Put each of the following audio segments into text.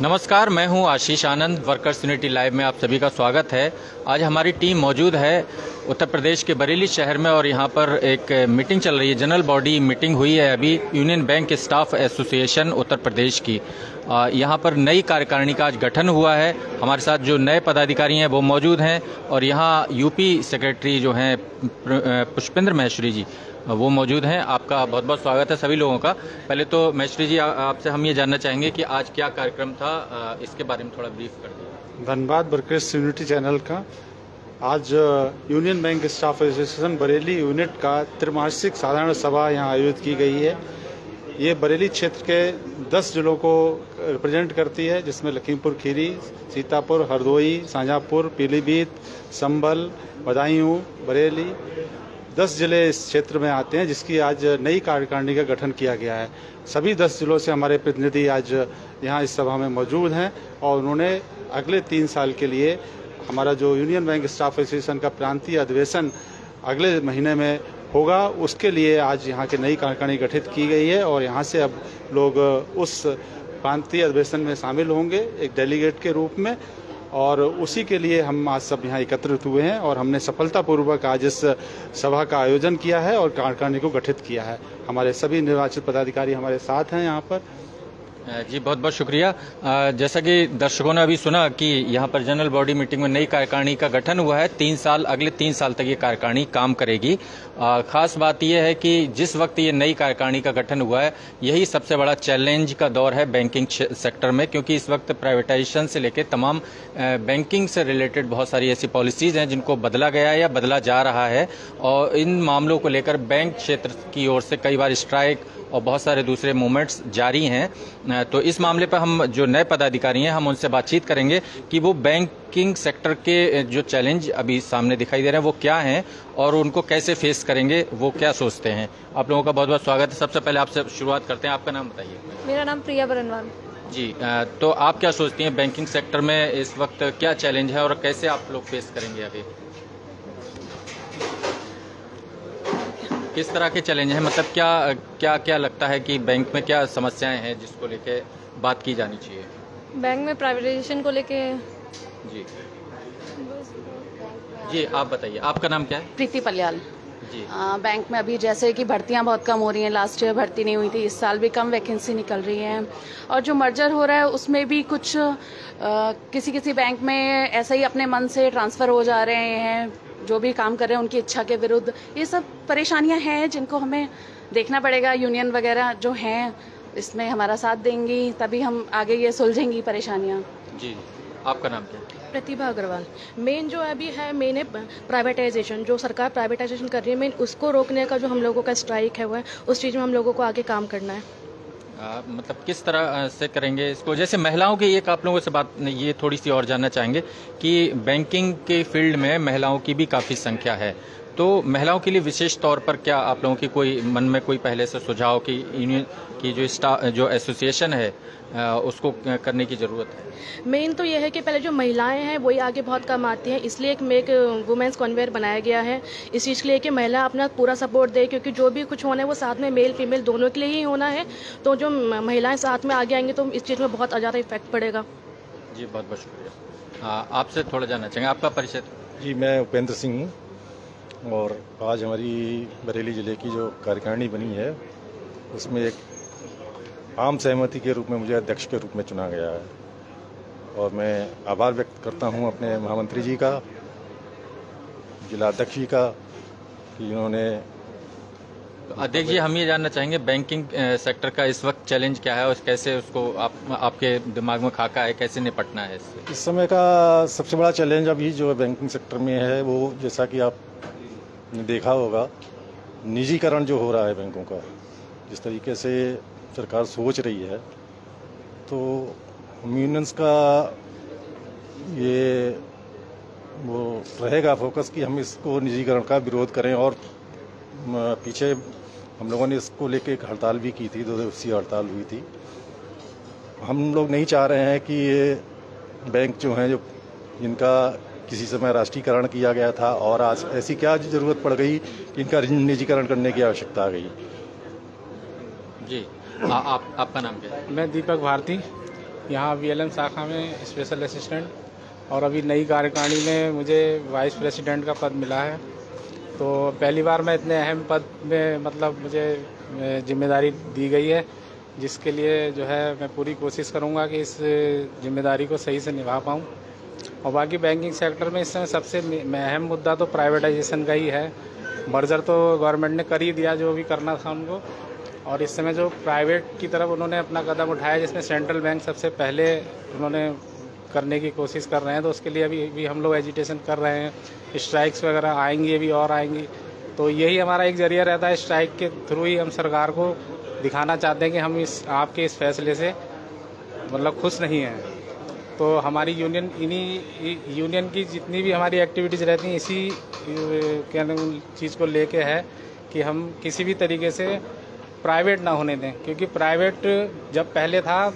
नमस्कार, मैं हूं आशीष आनंद। वर्कर्स यूनिटी लाइव में आप सभी का स्वागत है। आज हमारी टीम मौजूद है उत्तर प्रदेश के बरेली शहर में और यहां पर एक मीटिंग चल रही है। जनरल बॉडी मीटिंग हुई है अभी union bank staff association Uttar Pradesh की। यहां पर नई कार्यकारिणी का आज गठन हुआ है। हमारे साथ जो नए पदाधिकारी हैं वो मौजूद हैं और यहां यूपी सेक्रेटरी जो हैं पुष्पेंद्र महेश्वरी जी वो मौजूद हैं। आपका बहुत बहुत स्वागत है सभी लोगों का। पहले तो महेश्वरी जी, आपसे हम ये जानना चाहेंगे कि आज क्या कार्यक्रम था, इसके बारे में थोड़ा ब्रीफ कर दीजिए। धन्यवाद वर्कर्स यूनिटी चैनल का। आज union bank staff association Bareilly unit का त्रिमासिक साधारण सभा यहाँ आयोजित की गई है। ये बरेली क्षेत्र के 10 जिलों को रिप्रेजेंट करती है, जिसमें लखीमपुर खीरी, सीतापुर, हरदोई, शाहजहाँपुर, पीलीभीत, संभल, बदायूं, बरेली 10 जिले इस क्षेत्र में आते हैं, जिसकी आज नई कार्यकारिणी का गठन किया गया है। सभी 10 जिलों से हमारे प्रतिनिधि आज यहाँ इस सभा में मौजूद हैं और उन्होंने अगले 3 साल के लिए हमारा जो यूनियन बैंक स्टाफ एसोसिएशन का प्रांतीय अधिवेशन अगले महीने में होगा, उसके लिए आज यहाँ की नई कार्यकारिणी गठित की गई है और यहाँ से अब लोग उस प्रांतीय अधिवेशन में शामिल होंगे एक डेलीगेट के रूप में। और उसी के लिए हम आज सब यहाँ एकत्रित हुए हैं और हमने सफलतापूर्वक आज इस सभा का आयोजन किया है और कार्यकारिणी को गठित किया है। हमारे सभी निर्वाचित पदाधिकारी हमारे साथ हैं यहाँ पर। जी बहुत बहुत शुक्रिया। जैसा कि दर्शकों ने अभी सुना कि यहाँ पर जनरल बॉडी मीटिंग में नई कार्यकारिणी का गठन हुआ है। 3 साल, अगले 3 साल तक ये कार्यकारिणी काम करेगी। खास बात यह है कि जिस वक्त ये नई कार्यकारिणी का गठन हुआ है, यही सबसे बड़ा चैलेंज का दौर है बैंकिंग सेक्टर में, क्योंकि इस वक्त प्राइवेटाइजेशन से लेकर तमाम बैंकिंग से रिलेटेड बहुत सारी ऐसी पॉलिसीज हैं जिनको बदला गया है या बदला जा रहा है और इन मामलों को लेकर बैंक क्षेत्र की ओर से कई बार स्ट्राइक और बहुत सारे दूसरे मूवमेंट्स जारी हैं। तो इस मामले पर हम जो नए पदाधिकारी हैं हम उनसे बातचीत करेंगे कि वो बैंकिंग सेक्टर के जो चैलेंज अभी सामने दिखाई दे रहे हैं वो क्या हैं और उनको कैसे फेस करेंगे, वो क्या सोचते हैं। आप लोगों का बहुत बहुत स्वागत है। सबसे पहले आपसे शुरुआत करते हैं, आपका नाम बताइए। मेरा नाम प्रिया बरनवाल जी। तो आप क्या सोचती हैं बैंकिंग सेक्टर में इस वक्त क्या चैलेंज है और कैसे आप लोग फेस करेंगे? अभी किस तरह के चैलेंज हैं, मतलब क्या लगता है कि बैंक में क्या समस्याएं हैं जिसको लेके बात की जानी चाहिए? बैंक में प्राइवेटाइजेशन को लेके। जी आप बताइए, आपका नाम क्या है? प्रीति पलियाल जी। बैंक में अभी जैसे कि भर्तियां बहुत कम हो रही हैं। लास्ट ईयर भर्ती नहीं हुई थी, इस साल भी कम वैकेंसी निकल रही है और जो मर्जर हो रहा है उसमें भी कुछ किसी बैंक में ऐसा ही अपने मन से ट्रांसफर हो जा रहे हैं, जो भी काम कर रहे हैं उनकी इच्छा के विरुद्ध। ये सब परेशानियां हैं जिनको हमें देखना पड़ेगा। यूनियन वगैरह जो हैं इसमें हमारा साथ देंगी, तभी हम आगे ये सुलझेंगी परेशानियां। जी, आपका नाम क्या है? प्रतिभा अग्रवाल। मेन जो अभी है, मेन है प्राइवेटाइजेशन। जो सरकार प्राइवेटाइजेशन कर रही है, मेन उसको रोकने का जो हम लोगों का स्ट्राइक है वो है, उस चीज़ में हम लोगों को आगे काम करना है। मतलब किस तरह से करेंगे इसको? जैसे महिलाओं की एक आप लोगों से बात ये थोड़ी सी और जानना चाहेंगे कि बैंकिंग के फील्ड में महिलाओं की भी काफ़ी संख्या है, तो महिलाओं के लिए विशेष तौर पर क्या आप लोगों की कोई मन में कोई पहले से सुझाव कि यूनियन की जो एसोसिएशन है उसको करने की ज़रूरत है? मेन तो ये है कि पहले जो महिलाएं हैं वही आगे बहुत कम आती हैं, इसलिए एक मेक वुमेन्स कन्वेयर बनाया गया है इस चीज़ के लिए कि महिला अपना पूरा सपोर्ट दे, क्योंकि जो भी कुछ होना है वो साथ में मेल फीमेल दोनों के लिए ही होना है। तो जो महिलाएं साथ में आगे आएंगी तो इस चीज़ में बहुत ज़्यादा इफेक्ट पड़ेगा। जी बहुत बहुत शुक्रिया। आपसे थोड़ा जानना चाहेंगे, आपका परिचय? जी मैं उपेंद्र सिंह हूँ और आज हमारी बरेली ज़िले की जो कार्यकारिणी बनी है उसमें एक आम सहमति के रूप में मुझे अध्यक्ष के रूप में चुना गया है और मैं आभार व्यक्त करता हूं अपने महामंत्री जी का, जिला अध्यक्ष जी का, कि उन्होंने। अध्यक्ष जी, हम ये जानना चाहेंगे बैंकिंग सेक्टर का इस वक्त चैलेंज क्या है और कैसे उसको आपके दिमाग में खाका है, कैसे निपटना है इससे? इस समय का सबसे बड़ा चैलेंज अभी जो बैंकिंग सेक्टर में है वो, जैसा कि आपने देखा होगा, निजीकरण जो हो रहा है बैंकों का, जिस तरीके से सरकार सोच रही है, तो यूनियंस का ये वो रहेगा फोकस कि हम इसको निजीकरण का विरोध करें। और पीछे हम लोगों ने इसको लेके एक हड़ताल भी की थी, 2 दिवसीय हड़ताल हुई थी। हम लोग नहीं चाह रहे हैं कि ये बैंक जो हैं, जो जिनका किसी समय राष्ट्रीयकरण किया गया था और आज ऐसी क्या जरूरत पड़ गई कि इनका निजीकरण करने की आवश्यकता आ गई। जी आपका नाम क्या है? मैं दीपक भारती। यहाँ VLM शाखा में स्पेशल असिस्टेंट, और अभी नई कार्यकारिणी में मुझे वाइस प्रेसिडेंट का पद मिला है। तो पहली बार मैं इतने अहम पद में मतलब मुझे जिम्मेदारी दी गई है, जिसके लिए जो है मैं पूरी कोशिश करूँगा कि इस जिम्मेदारी को सही से निभा पाऊँ। और बाकी बैंकिंग सेक्टर में इस समय सबसे अहम मुद्दा तो प्राइवेटाइजेशन का ही है। मर्जर तो गवर्नमेंट ने कर ही दिया जो भी करना था उनको, और इस समय जो प्राइवेट की तरफ उन्होंने अपना कदम उठाया, जिसमें सेंट्रल बैंक सबसे पहले उन्होंने करने की कोशिश कर रहे हैं, तो उसके लिए अभी हम लोग एजिटेशन कर रहे हैं। स्ट्राइक्स वगैरह आएंगी, अभी और आएंगी, तो यही हमारा एक जरिया रहता है। स्ट्राइक के थ्रू ही हम सरकार को दिखाना चाहते हैं कि हम आपके इस फैसले से मतलब खुश नहीं हैं। तो हमारी यूनियन की जितनी भी हमारी एक्टिविटीज़ रहती हैं इसी चीज़ को लेके है कि हम किसी भी तरीके से प्राइवेट ना होने दें, क्योंकि प्राइवेट जब पहले था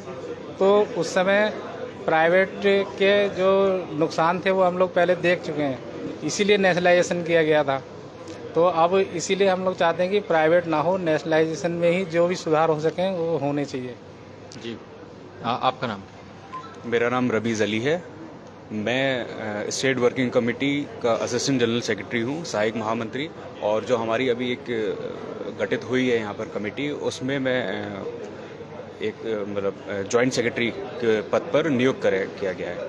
तो उस समय प्राइवेट के जो नुकसान थे वो हम लोग पहले देख चुके हैं, इसीलिए नेशनलाइजेशन किया गया था। तो अब इसीलिए हम लोग चाहते हैं कि प्राइवेट ना हो, नेशनलाइजेशन में ही जो भी सुधार हो सकें वो होने चाहिए। जी, आपका नाम? मेरा नाम रबीज़ अली है। मैं स्टेट वर्किंग कमेटी का असिस्टेंट जनरल सेक्रेटरी हूँ, सहायक महामंत्री। और जो हमारी अभी एक गठित हुई है यहाँ पर कमेटी, उसमें मैं एक मतलब जॉइंट सेक्रेटरी के पद पर नियुक्त किया गया है।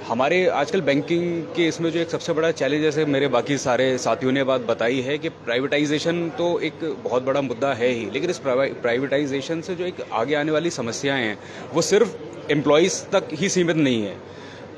हमारे आजकल बैंकिंग के इसमें जो एक सबसे बड़ा चैलेंज, जैसे मेरे बाकी सारे साथियों ने बात बताई है कि प्राइवेटाइजेशन तो एक बहुत बड़ा मुद्दा है ही, लेकिन इस प्राइवेटाइजेशन से जो एक आगे आने वाली समस्याएं हैं वो सिर्फ एम्प्लॉयज़ तक ही सीमित नहीं है।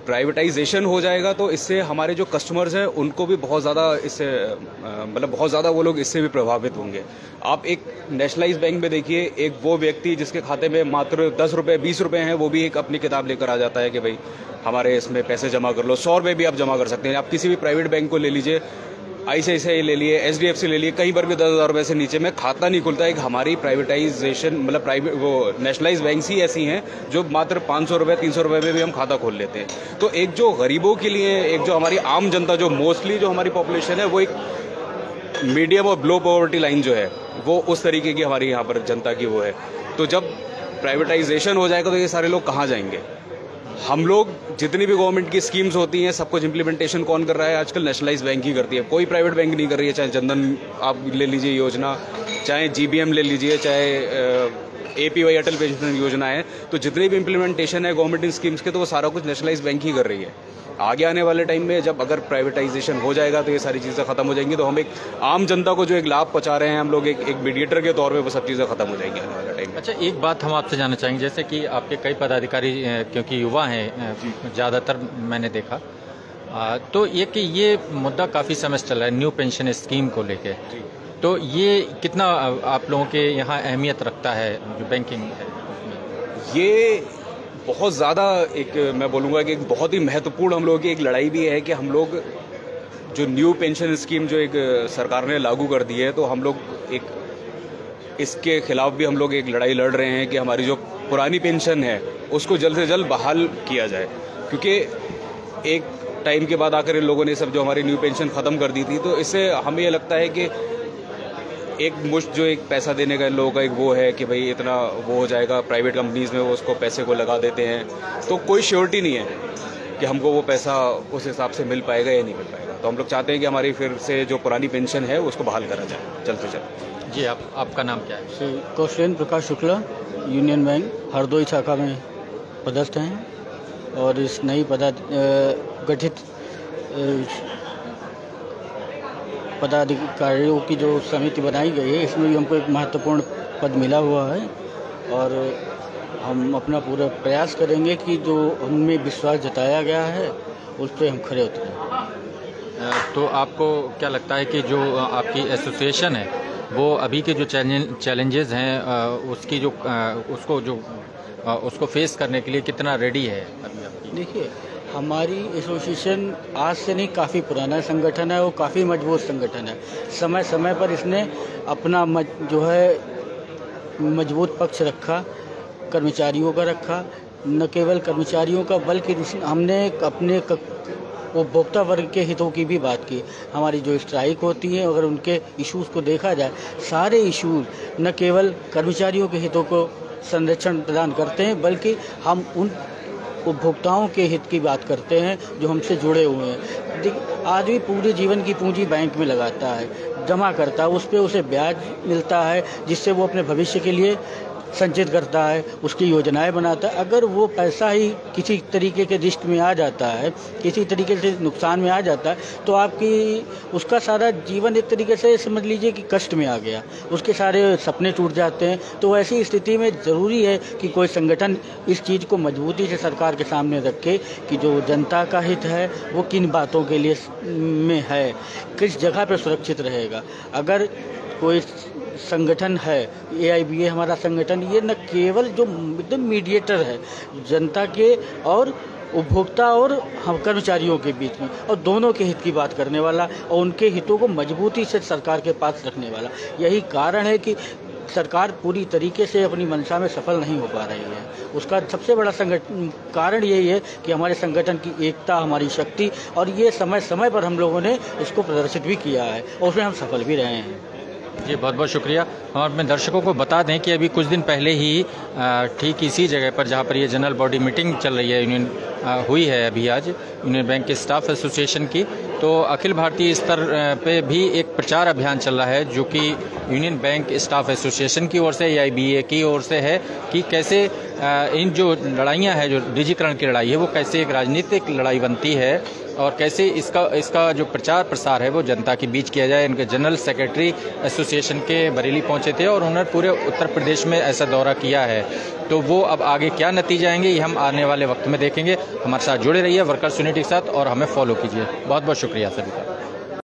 प्राइवेटाइजेशन हो जाएगा तो इससे हमारे जो कस्टमर्स हैं उनको भी बहुत ज़्यादा इससे मतलब बहुत ज़्यादा वो लोग इससे भी प्रभावित होंगे। आप एक नेशनलाइज बैंक में देखिए, एक वो व्यक्ति जिसके खाते में मात्र 10 रुपये 20 रुपये हैं, वो भी एक अपनी किताब लेकर आ जाता है कि भाई हमारे इसमें पैसे जमा कर लो। 100 रुपये भी आप जमा कर सकते हैं। आप किसी भी प्राइवेट बैंक को ले लीजिए, ICICI ले लिए, HDFC ले लिए, कहीं पर भी 10,000 रुपये से नीचे में खाता नहीं खुलता है। हमारी प्राइवेटाइजेशन मतलब प्राइवेट वो नेशनलाइज बैंक ही ऐसी हैं जो मात्र 500 रुपये 300 रुपये में भी हम खाता खोल लेते हैं। तो एक जो गरीबों के लिए, एक जो हमारी आम जनता, जो मोस्टली जो हमारी पॉपुलेशन है, वो एक मीडियम और बिलो पॉवर्टी लाइन जो है वो उस तरीके की हमारी यहाँ पर जनता की वो है। तो जब प्राइवेटाइजेशन हो जाएगा तो ये सारे लोग कहाँ जाएंगे? हम लोग जितनी भी गवर्नमेंट की स्कीम्स होती हैं सब कुछ इम्प्लीमेंटेशन कौन कर रहा है? आजकल नेशनलाइज बैंक ही करती है, कोई प्राइवेट बैंक नहीं कर रही है। चाहे जनधन आप ले लीजिए योजना, चाहे GBM ले लीजिए, चाहे APY अटल पेंशन योजना है, तो जितनी भी इम्प्लीमेंटेशन है गवर्नमेंट स्कीम्स के, तो वो सारा कुछ नेशनलाइज बैंक ही कर रही है। आगे आने वाले टाइम में जब अगर प्राइवेटाइजेशन हो जाएगा तो ये सारी चीज़ें खत्म हो जाएंगी, तो हम एक आम जनता को जो एक लाभ पहुंचा रहे हैं हम लोग, एक मीडिएटर के तौर पे वो सब चीज़ें खत्म हो जाएंगी आने वाले टाइम में। अच्छा, एक बात हम आपसे जानना चाहेंगे, जैसे कि आपके कई पदाधिकारी क्योंकि युवा हैं ज़्यादातर मैंने देखा, तो ये मुद्दा काफ़ी समय से चल रहा है न्यू पेंशन स्कीम को लेके, तो ये कितना आप लोगों के यहाँ अहमियत रखता है जो बैंकिंग है? ये बहुत ज़्यादा एक मैं बोलूँगा कि एक बहुत ही महत्वपूर्ण हम लोगों की एक लड़ाई भी है कि हम लोग जो न्यू पेंशन स्कीम जो एक सरकार ने लागू कर दी है, तो हम लोग एक इसके खिलाफ भी हम लोग एक लड़ाई लड़ रहे हैं कि हमारी जो पुरानी पेंशन है उसको जल्द से जल्द बहाल किया जाए। क्योंकि एक टाइम के बाद आकर इन लोगों ने सब जो हमारी न्यू पेंशन ख़त्म कर दी थी, तो इससे हमें ये लगता है कि एक मुश्त जो एक पैसा देने का इन लोगों का एक वो है कि भाई इतना वो हो जाएगा, प्राइवेट कंपनीज में वो उसको पैसे को लगा देते हैं, तो कोई श्योरिटी नहीं है कि हमको वो पैसा उस हिसाब से मिल पाएगा या नहीं मिल पाएगा। तो हम लोग चाहते हैं कि हमारी फिर से जो पुरानी पेंशन है उसको बहाल करा जाए जल्द से जल्द। जी, आपका नाम क्या है? श्री कौशलेंद्र प्रकाश शुक्ला, यूनियन बैंक हरदोई शाखा में पदस्थ हैं, और इस नई गठित पदाधिकारियों की जो समिति बनाई गई है, इसमें भी हमको एक महत्वपूर्ण पद मिला हुआ है, और हम अपना पूरा प्रयास करेंगे कि जो उनमें विश्वास जताया गया है उस पर हम खरे उतरें। तो आपको क्या लगता है कि जो आपकी एसोसिएशन है वो अभी के जो चैलेंजेस हैं उसको फेस करने के लिए कितना रेडी है अभी आपकी? देखिए, हमारी एसोसिएशन आज से नहीं, काफ़ी पुराना संगठन है और काफ़ी मजबूत संगठन है। समय समय पर इसने अपना जो है मजबूत पक्ष रखा, कर्मचारियों का रखा, न केवल कर्मचारियों का बल्कि हमने अपने उपभोक्ता वर्ग के हितों की भी बात की। हमारी जो स्ट्राइक होती है, अगर उनके इश्यूज़ को देखा जाए, सारे इश्यूज़ न केवल कर्मचारियों के हितों को संरक्षण प्रदान करते हैं, बल्कि हम उन उपभोक्ताओं के हित की बात करते हैं जो हमसे जुड़े हुए हैं। आदमी पूरे जीवन की पूंजी बैंक में लगाता है, जमा करता है, उस पर उसे ब्याज मिलता है जिससे वो अपने भविष्य के लिए संचित करता है, उसकी योजनाएं बनाता है। अगर वो पैसा ही किसी तरीके के रिस्क में आ जाता है, किसी तरीके से नुकसान में आ जाता है, तो उसका सारा जीवन एक तरीके से समझ लीजिए कि कष्ट में आ गया, उसके सारे सपने टूट जाते हैं। तो ऐसी स्थिति में ज़रूरी है कि कोई संगठन इस चीज़ को मजबूती से सरकार के सामने रखे कि जो जनता का हित है वो किन बातों के लिए में है, किस जगह पर सुरक्षित रहेगा। अगर कोई संगठन है, AIBA हमारा संगठन, ये न केवल जो एकदम मीडिएटर है जनता के और उपभोक्ता और हम कर्मचारियों के बीच में, और दोनों के हित की बात करने वाला और उनके हितों को मजबूती से सरकार के पास रखने वाला। यही कारण है कि सरकार पूरी तरीके से अपनी मंशा में सफल नहीं हो पा रही है। उसका सबसे बड़ा कारण यही है कि हमारे संगठन की एकता, हमारी शक्ति, और ये समय समय पर हम लोगों ने इसको प्रदर्शित भी किया है और उसमें हम सफल भी रहे हैं। जी बहुत बहुत शुक्रिया। हम अपने दर्शकों को बता दें कि अभी कुछ दिन पहले ही ठीक इसी जगह पर जहां पर ये जनरल बॉडी मीटिंग चल रही है, यूनियन हुई है अभी आज यूनियन बैंक के स्टाफ एसोसिएशन की, तो अखिल भारतीय स्तर पे भी एक प्रचार अभियान चल रहा है जो कि यूनियन बैंक स्टाफ एसोसिएशन की ओर से, AIBA की ओर से है कि कैसे इन जो लड़ाइयाँ हैं, जो डिजिटलीकरण की लड़ाई है, वो कैसे एक राजनीतिक लड़ाई बनती है और कैसे इसका जो प्रचार प्रसार है वो जनता के बीच किया जाए। इनके जनरल सेक्रेटरी एसोसिएशन के बरेली पहुंचे थे और उन्होंने पूरे उत्तर प्रदेश में ऐसा दौरा किया है। तो वो अब आगे क्या नतीजे आएंगे ये हम आने वाले वक्त में देखेंगे। हमारे साथ जुड़े रहिए वर्कर्स यूनिटी के साथ और हमें फॉलो कीजिए। बहुत बहुत शुक्रिया सभी का।